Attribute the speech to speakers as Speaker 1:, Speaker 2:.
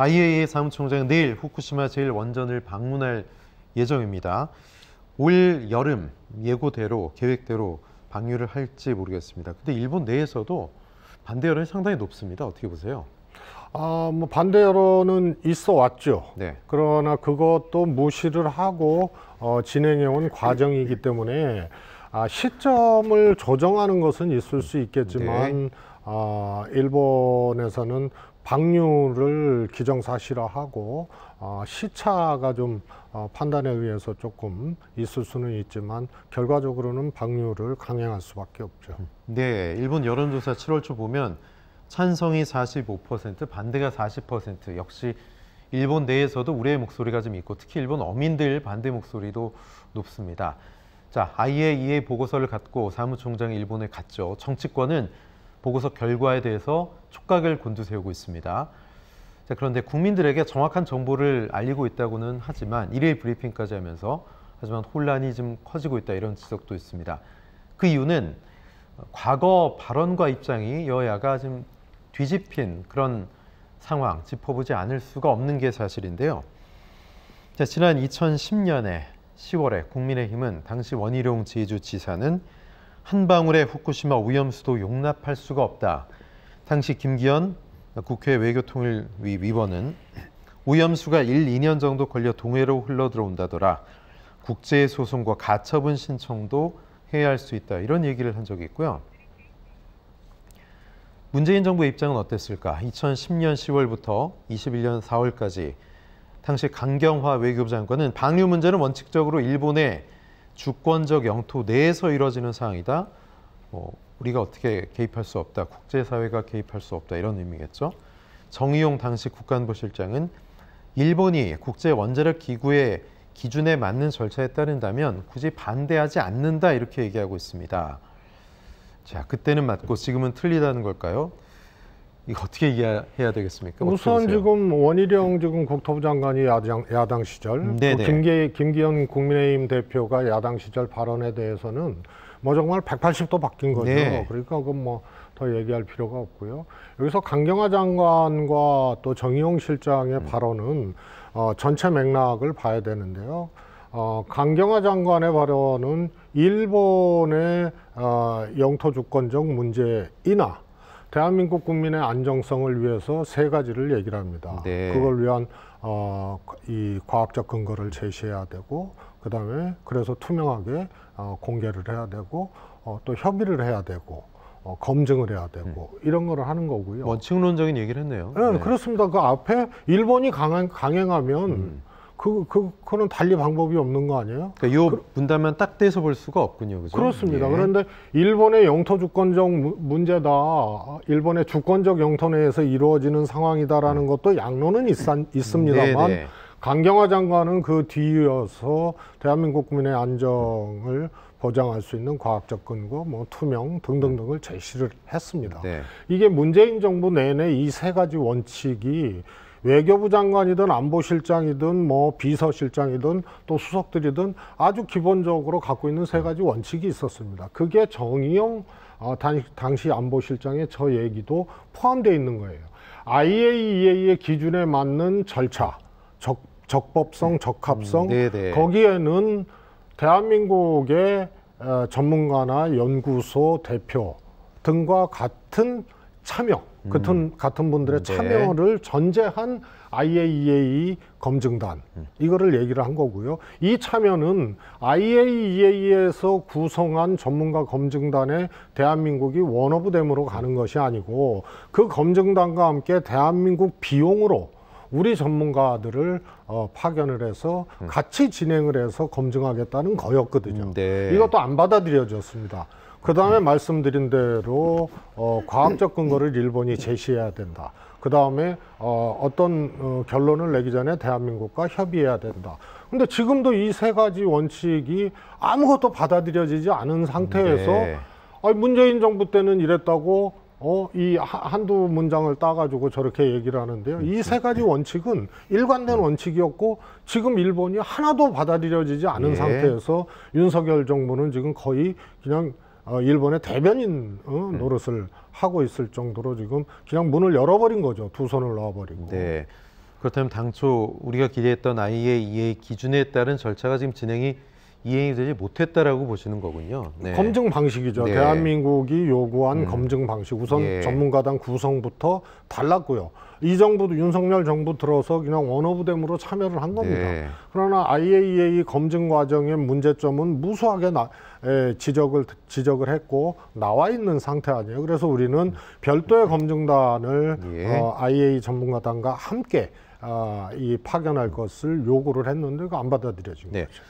Speaker 1: IAEA 사무총장은 내일 후쿠시마 제1원전을 방문할 예정입니다. 올 여름 예고대로 계획대로 방류를 할지 모르겠습니다. 근데 일본 내에서도 반대 여론이 상당히 높습니다. 어떻게 보세요?
Speaker 2: 뭐 반대 여론은 있어 왔죠.
Speaker 1: 네.
Speaker 2: 그러나 그것도 무시를 하고 진행해온 과정이기 때문에 시점을 조정하는 것은 있을 수 있겠지만 일본에서는 방류를 기정사실화하고 시차가 좀 판단에 의해서 조금 있을 수는 있지만 결과적으로는 방류를 강행할 수밖에 없죠.
Speaker 1: 네, 일본 여론조사 7월 초 보면 찬성이 45%, 반대가 40%. 역시 일본 내에서도 우려의 목소리가 좀 있고 특히 일본 어민들 반대 목소리도 높습니다. 자, IAEA 보고서를 갖고 사무총장이 일본에 갔죠. 정치권은 보고서 결과에 대해서 촉각을 곤두세우고 있습니다. 자, 그런데 국민들에게 정확한 정보를 알리고 있다고는 하지만 일일 브리핑까지 하면서 하지만 혼란이 좀 커지고 있다 이런 지적도 있습니다. 그 이유는 과거 발언과 입장이 여야가 좀 뒤집힌 그런 상황 짚어보지 않을 수가 없는 게 사실인데요. 자, 지난 2010년에 10월에 국민의힘은 당시 원희룡 제주지사는 한 방울의 후쿠시마 오염수도 용납할 수가 없다. 당시 김기현 국회 외교통일위 위원은 오염수가 1, 2년 정도 걸려 동해로 흘러들어온다더라. 국제소송과 가처분 신청도 해야 할 수 있다. 이런 얘기를 한 적이 있고요. 문재인 정부의 입장은 어땠을까? 2010년 10월부터 21년 4월까지 당시 강경화 외교부 장관은 방류 문제는 원칙적으로 일본의 주권적 영토 내에서 이루어지는 사항이다. 우리가 어떻게 개입할 수 없다. 국제사회가 개입할 수 없다. 이런 의미겠죠. 정의용 당시 국가안보실장은 일본이 국제원자력 기구의 기준에 맞는 절차에 따른다면 굳이 반대하지 않는다. 이렇게 얘기하고 있습니다. 자, 그때는 맞고 지금은 틀리다는 걸까요? 이거 어떻게 이해해야 되겠습니까?
Speaker 2: 우선 지금 원희룡 지금 국토부 장관이 야당 시절, 김기현 국민의힘 대표가 야당 시절 발언에 대해서는 뭐 정말 180도 바뀐 거죠.
Speaker 1: 네.
Speaker 2: 그러니까 그건 뭐 더 얘기할 필요가 없고요. 여기서 강경화 장관과 또 정의용 실장의 발언은 전체 맥락을 봐야 되는데요. 강경화 장관의 발언은 일본의 영토 주권적 문제이나 대한민국 국민의 안정성을 위해서 세 가지를 얘기를 합니다.
Speaker 1: 네.
Speaker 2: 그걸 위한 이 과학적 근거를 제시해야 되고, 그다음에 그래서 투명하게 공개를 해야 되고, 또 협의를 해야 되고, 검증을 해야 되고 이런 거를 하는 거고요.
Speaker 1: 원칙론적인 얘기를 했네요.
Speaker 2: 네, 네. 그렇습니다. 그 앞에 일본이 강행하면 그거는 달리 방법이 없는 거 아니에요?
Speaker 1: 그러니까 요 문단만 딱 떼서 볼 수가 없군요. 그죠?
Speaker 2: 그렇습니다.
Speaker 1: 예.
Speaker 2: 그런데 일본의 영토 주권적 문제다, 일본의 주권적 영토 내에서 이루어지는 상황이다라는 것도 양론은 있습니다만
Speaker 1: 네네.
Speaker 2: 강경화 장관은 그 뒤이어서 대한민국 국민의 안정을 보장할 수 있는 과학적 근거, 뭐 투명 등등등을 제시를 했습니다.
Speaker 1: 네.
Speaker 2: 이게 문재인 정부 내내 이 세 가지 원칙이 외교부 장관이든 안보실장이든 뭐 비서실장이든 또 수석들이든 아주 기본적으로 갖고 있는 세 가지 원칙이 있었습니다. 그게 정의용 당시 안보실장의 저 얘기도 포함되어 있는 거예요. IAEA의 기준에 맞는 절차, 적법성, 적합성, 거기에는 대한민국의 전문가나 연구소 대표 등과 같은 참여, 같은 분들의 참여를 전제한 IAEA 검증단, 이거를 얘기를 한 거고요. 이 참여는 IAEA에서 구성한 전문가 검증단에 대한민국이 원오브댐으로 가는 것이 아니고 그 검증단과 함께 대한민국 비용으로 우리 전문가들을 파견을 해서 같이 진행을 해서 검증하겠다는 거였거든요.
Speaker 1: 네.
Speaker 2: 이것도 안 받아들여졌습니다. 그 다음에 말씀드린 대로 과학적 근거를 일본이 제시해야 된다. 그 다음에 어떤 결론을 내기 전에 대한민국과 협의해야 된다. 근데 지금도 이 세 가지 원칙이 아무것도 받아들여지지 않은 상태에서 문재인 정부 때는 이랬다고 이 한두 문장을 따가지고 저렇게 얘기를 하는데요. 이 세 가지 원칙은 일관된 원칙이었고 지금 일본이 하나도 받아들여지지 않은 상태에서 윤석열 정부는 지금 거의 그냥 일본의 대변인 노릇을 하고 있을 정도로 지금 그냥 문을 열어버린 거죠. 두 손을 놔버리고.
Speaker 1: 네. 그렇다면 당초 우리가 기대했던 IAEA 기준에 따른 절차가 지금 이행이 되지 못했다라고 보시는 거군요. 네.
Speaker 2: 검증 방식이죠.
Speaker 1: 네.
Speaker 2: 대한민국이 요구한 검증 방식. 우선
Speaker 1: 예.
Speaker 2: 전문가단 구성부터 달랐고요. 이 정부도 윤석열 정부 들어서 그냥 원오브댐으로 참여를 한 겁니다.
Speaker 1: 네.
Speaker 2: 그러나 IAEA 검증 과정의 문제점은 무수하게 지적을 했고 나와 있는 상태 아니에요. 그래서 우리는 별도의 검증단을
Speaker 1: 예.
Speaker 2: IAEA 전문가단과 함께 이 파견할 것을 요구를 했는데 그거 안 받아들여진
Speaker 1: 네.
Speaker 2: 거죠.